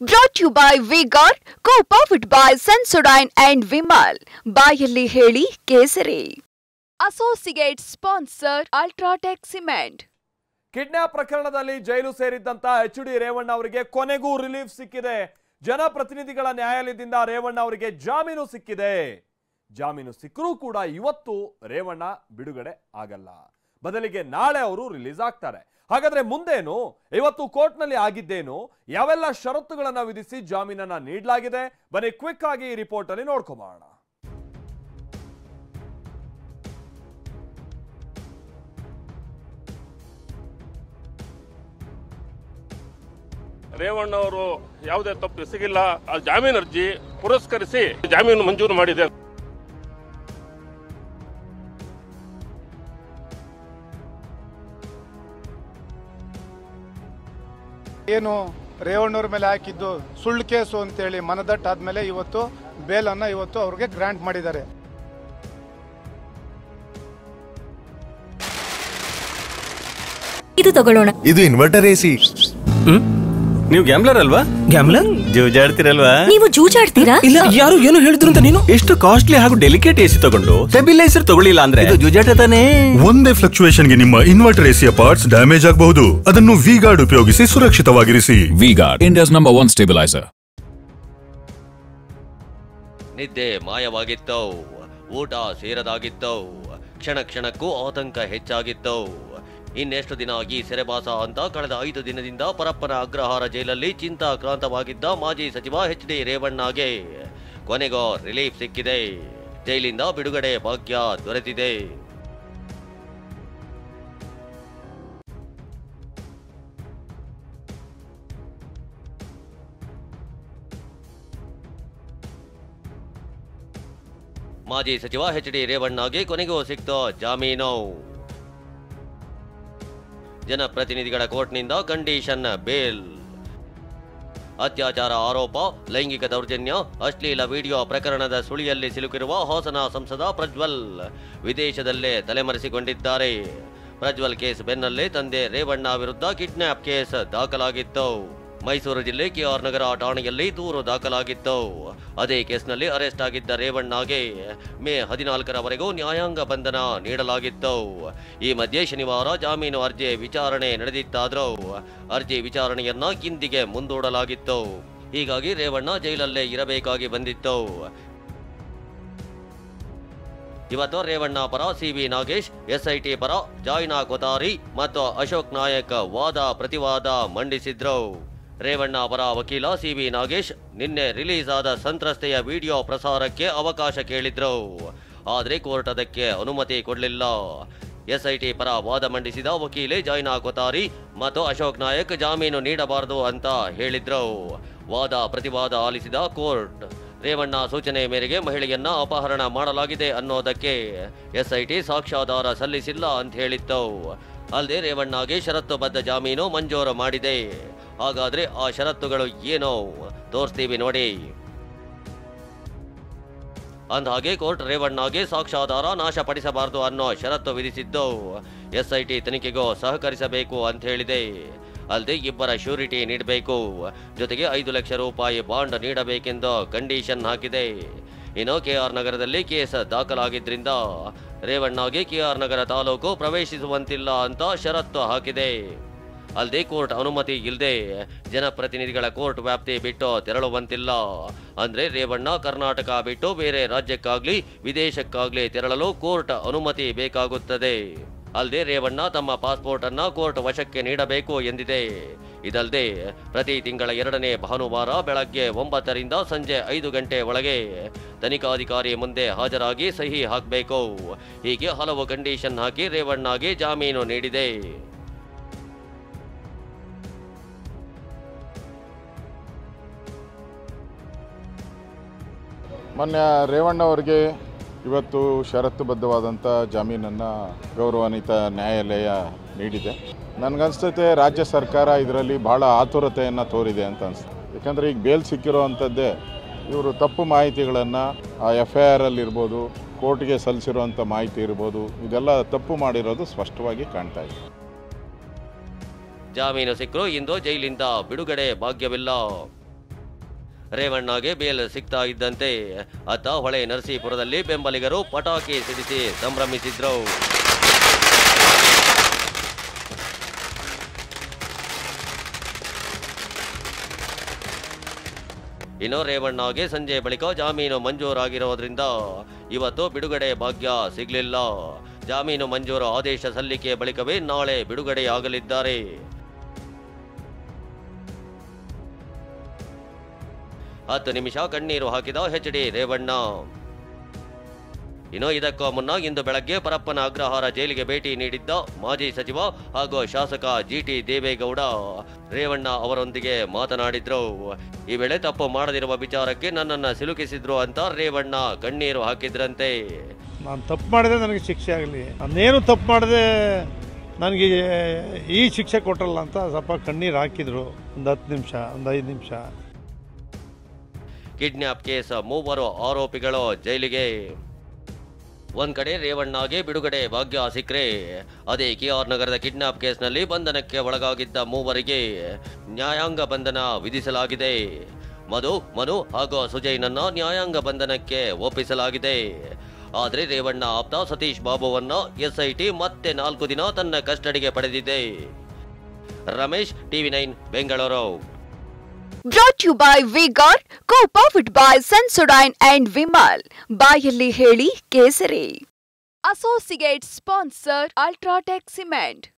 Brought to you by V-Guard, co-powered by Sensodyne and Vimal. ಬಾಯಲ್ಲಿ ಹೇಳಿ ಕೇಸರಿ. Associate sponsor Ultratech Cement. Kidnap ಪ್ರಕರಣದಲ್ಲಿ ಜೈಲು ಸೇರಿದ್ದಂತ H D. Revanna ಅವರಿಗೆ ಕೊನೆಗೂ ರಿಲೀಫ್ ಸಿಕ್ಕಿದೆ. ಜನಪ್ರತಿನಿಧಿಗಳ ನ್ಯಾಯಾಲಯದಿಂದ ರೇವಣ್ಣ ಅವರಿಗೆ ಜಾಮೀನು ಸಿಕ್ಕಿದೆ. ಜಾಮೀನು ಸಿಕ್ಕರೂ ಕೂಡ ಇವತ್ತು ರೇವಣ್ಣ ಬಿಡುಗಡೆ ಆಗಲ್ಲ. ಬದಲಿಗೆ ನಾಳೆ ಅವರು ರಿಲೀಸ್ ಆಗ್ತಾರೆ. ಹಾಗಾದ್ರೆ ಮುಂದೇನು? ಇವತ್ತು ಕೋರ್ಟ್ನಲ್ಲಿ ಆಗಿದ್ದೇನು? ಯಾವೆಲ್ಲ ಷರತ್ತುಗಳನ್ನ ವಿಧಿಸಿ ಜಾಮೀನನ್ನ ನೀಡಲಾಗಿದೆ? ಬನ್ನಿ ಕ್ವಿಕ್ ಆಗಿ ಈ ರಿಪೋರ್ಟ್ ಅಲ್ಲಿ ನೋಡ್ಕೊಂಬೋಣ. ರೇವಣ್ಣ ಅವರು ಯಾವುದೇ ತಪ್ಪು ಎಸಗಿಲ್ಲ. ಜಾಮೀನು ಅರ್ಜಿ ಪುರಸ್ಕರಿಸಿ ಜಾಮೀನು ಮಂಜೂರು ಮಾಡಿದೆ. ಏನು ರೇವಣ್ಣವ್ರ ಮೇಲೆ ಹಾಕಿದ್ದು ಸುಳ್ಳು ಕೇಸು ಅಂತೇಳಿ ಮನದಟ್ಟಾದ್ಮೇಲೆ ಇವತ್ತು ಬೇಲನ್ನ ಇವತ್ತು ಅವ್ರಿಗೆ ಗ್ರಾಂಟ್ ಮಾಡಿದ್ದಾರೆ. ಇದು ತಗೊಳ್ಳೋಣ. ಇದು ಇನ್ವರ್ಟರ್ ಎಸಿ. ನೀವು ಗ್ಯಾಮ್ಲರ್ ಅಲ್ವಾ? ಗ್ಯಾಮ್ಲರ್ ಜೂಜಾಡ್ತಿರಲ್ವಾ? ನೀವು ಜೂಜಾಡ್ತೀರಾ? ಇಲ್ಲ, ಯಾರು ಏನು ಹೇಳಿದ್ರು ಅಂತ ನೀನು ಎಷ್ಟು ಕಾಸ್ಟ್ಲಿ ಹಾಗೂ ಡೆಲಿಕೇಟ್ ಎಸಿ ತಗೊಂಡು ಸ್ಟೆಬಿಲೈಸರ್ ತಗೊಳ್ಳಿಲ್ಲ ಅಂದ್ರೆ ಇದು ಜೂಜಾಟ ತಾನೇ. ಒಂದೇ ಫ್ಲಕ್ಚುಯೇಷನ್ ಗೆ ನಿಮ್ಮ ಇನ್ವರ್ಟರ್ ಎಸಿಯ ಪಾರ್ಟ್ಸ್ ಡ್ಯಾಮೇಜ್ ಆಗಬಹುದು. ಅದನ್ನು ವಿ-ಗಾರ್ಡ್ ಉಪಯೋಗಿಸಿ ಸುರಕ್ಷಿತವಾಗಿರಿಸಿ. V Guard, India's number 1 stabiliser. ನಿದ್ದೆ ಮಾಯವಾಗಿತ್ತು, ಊಟ ಸೇರದಾಗಿತ್ತು, ಕ್ಷಣ ಕ್ಷಣಕ್ಕೂ ಆತಂಕ ಹೆಚ್ಚಾಗಿತ್ತು. ಇನ್ನೆಷ್ಟು ದಿನ ಈ ಸೆರೆವಾಸ ಅಂತ ಕಳೆದ 5 ದಿನದಿಂದ ಪರಪ್ಪನ ಅಗ್ರಹಾರ ಜೈಲಲ್ಲಿ ಚಿಂತಾಕ್ರಾಂತವಾಗಿದ್ದ ಮಾಜಿ ಸಚಿವ ಎಚ್.ಡಿ. ರೇವಣ್ಣಗೆ ಕೊನೆಗೂ ರಿಲೀಫ್ ಸಿಕ್ಕಿದೆ. ಜೈಲಿಂದ ಬಿಡುಗಡೆ ಭಾಗ್ಯ ದೊರೆತಿದೆ. ಮಾಜಿ ಸಚಿವ ಎಚ್.ಡಿ. ರೇವಣ್ಣಗೆ ಕೊನೆಗೂ ಸಿಕ್ತು ಜಾಮೀನು. ಜನಪ್ರತಿನಿಧಿಗಳ ಕೋರ್ಟ್ನಿಂದ ಕಂಡೀಷನ್ ಬೇಲ್. ಅತ್ಯಾಚಾರ ಆರೋಪ, ಲೈಂಗಿಕ ದೌರ್ಜನ್ಯ, ಅಶ್ಲೀಲ ವಿಡಿಯೋ ಪ್ರಕರಣದ ಸುಳಿಯಲ್ಲಿ ಸಿಲುಕಿರುವ ಹಾಸನ ಸಂಸದ ಪ್ರಜ್ವಲ್ ವಿದೇಶದಲ್ಲೇ ತಲೆಮರೆಸಿಕೊಂಡಿದ್ದಾರೆ. ಪ್ರಜ್ವಲ್ ಕೇಸ್ ಬೆನ್ನಲ್ಲೇ ತಂದೆ ರೇವಣ್ಣ ವಿರುದ್ಧ ಕಿಡ್ನಾಪ್ ಕೇಸ್ ದಾಖಲಾಗಿತ್ತು. ಮೈಸೂರು ಜಿಲ್ಲೆ ಕೆ.ಆರ್. ನಗರ ಠಾಣೆಯಲ್ಲಿ ದೂರು ದಾಖಲಾಗಿತ್ತು. ಅದೇ ಕೇಸ್ನಲ್ಲಿ ಅರೆಸ್ಟ್ ಆಗಿದ್ದ ರೇವಣ್ಣಗೆ ಮೇ 14ರವರೆಗೂ ನ್ಯಾಯಾಂಗ ಬಂಧನ ನೀಡಲಾಗಿತ್ತು. ಈ ಮಧ್ಯೆ ಶನಿವಾರ ಜಾಮೀನು ಅರ್ಜಿ ವಿಚಾರಣೆ ನಡೆದಿತ್ತಾದರೂ ಅರ್ಜಿ ವಿಚಾರಣೆಯನ್ನ ಇಂದಿಗೆ ಮುಂದೂಡಲಾಗಿತ್ತು. ಹೀಗಾಗಿ ರೇವಣ್ಣ ಜೈಲಲ್ಲೇ ಇರಬೇಕಾಗಿ ಬಂದಿತ್ತು. ಇವತ್ತು ರೇವಣ್ಣ ಪರ ಸಿ.ವಿ. ನಾಗೇಶ್, ಎಸ್ಐಟಿ ಪರ ಜಾಯ್ನಾ ಕೊತಾರಿ ಮತ್ತು ಅಶೋಕ್ ನಾಯಕ್ ವಾದ ಪ್ರತಿವಾದ ಮಂಡಿಸಿದ್ರು. ರೇವಣ್ಣ ಪರ ವಕೀಲ ಸಿ.ವಿ. ನಾಗೇಶ್ ನಿನ್ನೆ ರಿಲೀಸ್ ಆದ ಸಂತ್ರಸ್ತೆಯ ವಿಡಿಯೋ ಪ್ರಸಾರಕ್ಕೆ ಅವಕಾಶ ಕೇಳಿದ್ರು. ಆದರೆ ಕೋರ್ಟ್ ಅದಕ್ಕೆ ಅನುಮತಿ ಕೊಡಲಿಲ್ಲ. ಎಸ್ಐಟಿ ಪರ ವಾದ ಮಂಡಿಸಿದ ವಕೀಲೆ ಜಾಯ್ನಾ ಕೊತಾರಿ ಮತ್ತು ಅಶೋಕ್ ನಾಯಕ್ ಜಾಮೀನು ನೀಡಬಾರದು ಅಂತ ಹೇಳಿದ್ರು. ವಾದ ಪ್ರತಿವಾದ ಆಲಿಸಿದ ಕೋರ್ಟ್ ರೇವಣ್ಣ ಸೂಚನೆ ಮೇರೆಗೆ ಮಹಿಳೆಯನ್ನ ಅಪಹರಣ ಮಾಡಲಾಗಿದೆ ಅನ್ನೋದಕ್ಕೆ ಎಸ್ಐಟಿ ಸಾಕ್ಷ್ಯಾಧಾರ ಸಲ್ಲಿಸಿಲ್ಲ ಅಂತ ಹೇಳಿತ್ತು. ಅಲ್ಲದೆ ರೇವಣ್ಣಗೆ ಷರತ್ತುಬದ್ಧ ಜಾಮೀನು ಮಂಜೂರು ಮಾಡಿದೆ. ಹಾಗಾದ್ರೆ ಆ ಷರತ್ತುಗಳು ಏನೋ ತೋರಿಸ್ತೀವಿ ನೋಡಿ. ಅಂದಹಾಗೆ ಕೋರ್ಟ್ ರೇವಣ್ಣಗೆ ಸಾಕ್ಷ್ಯಾಧಾರ ನಾಶಪಡಿಸಬಾರದು ಅನ್ನೋ ಷರತ್ತು ವಿಧಿಸಿದ್ದು ಎಸ್ಐಟಿ ತನಿಖೆಗೂ ಸಹಕರಿಸಬೇಕು ಅಂತ ಹೇಳಿದೆ. ಅಲ್ಲದೆ ಇಬ್ಬರ ಶ್ಯೂರಿಟಿ ನೀಡಬೇಕು, ಜೊತೆಗೆ 5 ಲಕ್ಷ ರೂಪಾಯಿ ಬಾಂಡ್ ನೀಡಬೇಕೆಂದು ಕಂಡೀಷನ್ ಹಾಕಿದೆ. ಇನ್ನು ಕೆ.ಆರ್. ನಗರದಲ್ಲಿ ಕೇಸ್ ದಾಖಲಾಗಿದ್ರಿಂದ ರೇವಣ್ಣಗೆ ಕೆ.ಆರ್. ನಗರ ತಾಲೂಕು ಪ್ರವೇಶಿಸುವಂತಿಲ್ಲ ಅಂತ ಷರತ್ತು ಹಾಕಿದೆ. ಅಲ್ಲದೆ ಕೋರ್ಟ್ ಅನುಮತಿ ಇಲ್ಲದೆ ಜನಪ್ರತಿನಿಧಿಗಳ ಕೋರ್ಟ್ ವ್ಯಾಪ್ತಿ ಬಿಟ್ಟು ತೆರಳುವಂತಿಲ್ಲ. ಅಂದ್ರೆ ರೇವಣ್ಣ ಕರ್ನಾಟಕ ಬಿಟ್ಟು ಬೇರೆ ರಾಜ್ಯಕ್ಕಾಗ್ಲಿ ವಿದೇಶಕ್ಕಾಗ್ಲಿ ತೆರಳಲು ಕೋರ್ಟ್ ಅನುಮತಿ ಬೇಕಾಗುತ್ತದೆ. ಅಲ್ಲದೆ ರೇವಣ್ಣ ತಮ್ಮ ಪಾಸ್ಪೋರ್ಟ್ ಅನ್ನ ಕೋರ್ಟ್ ವಶಕ್ಕೆ ನೀಡಬೇಕು ಎಂದಿದೆ. ಇದಲ್ಲದೆ ಪ್ರತಿ ತಿಂಗಳ 2ನೇ ಭಾನುವಾರ ಬೆಳಗ್ಗೆ 9ರಿಂದ ಸಂಜೆ 5 ಗಂಟೆ ಒಳಗೆ ತನಿಖಾಧಿಕಾರಿ ಮುಂದೆ ಹಾಜರಾಗಿ ಸಹಿ ಹಾಕಬೇಕು. ಹೀಗೆ ಹಲವು ಕಂಡೀಷನ್ ಹಾಕಿ ರೇವಣ್ಣಗೆ ಜಾಮೀನು ನೀಡಿದೆ. ಮೊನ್ನೆ ರೇವಣ್ಣ ಅವರಿಗೆ ಇವತ್ತು ಷರತ್ತುಬದ್ಧವಾದಂಥ ಜಾಮೀನನ್ನು ಗೌರವಾನ್ವಿತ ನ್ಯಾಯಾಲಯ ನೀಡಿದೆ. ನನಗನ್ಸ್ತೈತೆ ರಾಜ್ಯ ಸರ್ಕಾರ ಇದರಲ್ಲಿ ಭಾಳ ಆತುರತೆಯನ್ನು ತೋರಿದೆ ಅಂತ ಅನಿಸ್ತದೆ. ಯಾಕಂದರೆ ಈಗ ಬೇಲ್ ಸಿಕ್ಕಿರೋ ಅಂಥದ್ದೇ ಇವರು ತಪ್ಪು ಮಾಹಿತಿಗಳನ್ನು ಆ FIR ಇರ್ಬೋದು, ಕೋರ್ಟ್ಗೆ ಸಲ್ಲಿಸಿರುವಂಥ ಮಾಹಿತಿ ಇರ್ಬೋದು, ಇದೆಲ್ಲ ತಪ್ಪು ಮಾಡಿರೋದು ಸ್ಪಷ್ಟವಾಗಿ ಕಾಣ್ತಾ ಇದೆ. ಜಾಮೀನು ಸಿಕ್ಕರೂ ಇಂದು ಜೈಲಿಂದ ಬಿಡುಗಡೆ ಭಾಗ್ಯವಿಲ್ಲ. ರೇವಣ್ಣಗೆ ಬೇಲ್ ಸಿಗ್ತಾ ಇದ್ದಂತೆ ಅತ್ತ ಹೊಳೆ ನರಸೀಪುರದಲ್ಲಿ ಬೆಂಬಲಿಗರು ಪಟಾಕಿ ಸಿಡಿಸಿ ಸಂಭ್ರಮಿಸಿದ್ರು. ಇನ್ನು ರೇವಣ್ಣಗೆ ಸಂಜೆ ಬಳಿಕ ಜಾಮೀನು ಮಂಜೂರಾಗಿರೋದ್ರಿಂದ ಇವತ್ತು ಬಿಡುಗಡೆ ಭಾಗ್ಯ ಸಿಗಲಿಲ್ಲ. ಜಾಮೀನು ಮಂಜೂರು ಆದೇಶ ಸಲ್ಲಿಕೆ ಬಳಿಕವೇ ನಾಳೆ ಬಿಡುಗಡೆಯಾಗಲಿದ್ದಾರೆ. ಹತ್ತು ನಿಮಿಷ ಕಣ್ಣೀರು ಹಾಕಿದ ಎಚ್ ಡಿ ರೇವಣ್ಣ. ಇನ್ನು ಇದಕ್ಕೂ ಮುನ್ನ ಇಂದು ಬೆಳಗ್ಗೆ ಪರಪ್ಪನ ಅಗ್ರಹಾರ ಜೈಲಿಗೆ ಭೇಟಿ ನೀಡಿದ್ದ ಮಾಜಿ ಸಚಿವ ಹಾಗೂ ಶಾಸಕ ಜಿಟಿ ದೇವೇಗೌಡ ರೇವಣ್ಣ ಅವರೊಂದಿಗೆ ಮಾತನಾಡಿದ್ರು. ಈ ವೇಳೆ ತಪ್ಪು ಮಾಡದಿರುವ ವಿಚಾರಕ್ಕೆ ನನ್ನನ್ನು ಸಿಲುಕಿಸಿದ್ರು ಅಂತ ರೇವಣ್ಣ ಕಣ್ಣೀರು ಹಾಕಿದ್ರಂತೆ. ನಾನು ತಪ್ಪು ಮಾಡಿದ್ರೆ ನನಗೆ ಶಿಕ್ಷೆ ಆಗಲಿ, ನಾನೇನು ತಪ್ಪು ಮಾಡಿದೆ ನನಗೆ ಈ ಶಿಕ್ಷೆ ಕೊಟ್ಟರಲ್ಲ ಅಂತ ಸ್ವಲ್ಪ ಕಣ್ಣೀರು ಹಾಕಿದ್ರು. ಒಂದು 10 ನಿಮಿಷ, ಒಂದು 5 ನಿಮಿಷ. ಕಿಡ್ನ್ಯಾಪ್ ಕೇಸ್ ಮೂವರು ಆರೋಪಿಗಳು ಜೈಲಿಗೆ. ಒಂದ್ ಕಡೆ ರೇವಣ್ಣಗೆ ಬಿಡುಗಡೆ ಭಾಗ್ಯ ಸಿಕ್ಕರೆ, ಅದೇ KR ನಗರದ ಕಿಡ್ನಾಪ್ ಕೇಸ್ನಲ್ಲಿ ಬಂಧನಕ್ಕೆ ಒಳಗಾಗಿದ್ದ ಮೂವರಿಗೆ ನ್ಯಾಯಾಂಗ ಬಂಧನ ವಿಧಿಸಲಾಗಿದೆ. ಮನು ಹಾಗೂ ಸುಜಯ್ನನ್ನ ನ್ಯಾಯಾಂಗ ಬಂಧನಕ್ಕೆ ಒಪ್ಪಿಸಲಾಗಿದೆ. ಆದರೆ ರೇವಣ್ಣ ಆಪ್ತ ಸತೀಶ್ ಬಾಬುವನ್ನ SIT ಮತ್ತೆ 4 ದಿನ ತನ್ನ ಕಸ್ಟಡಿಗೆ ಪಡೆದಿದೆ. Ramesh, TV9 Bengaluru. Brought to you by V-Guard, co-powered by Sensodyne and Vimal. ಬಾಯಲ್ಲಿ ಹೇಳಿ ಕೇಸರಿ. Associate sponsor Ultratech Cement.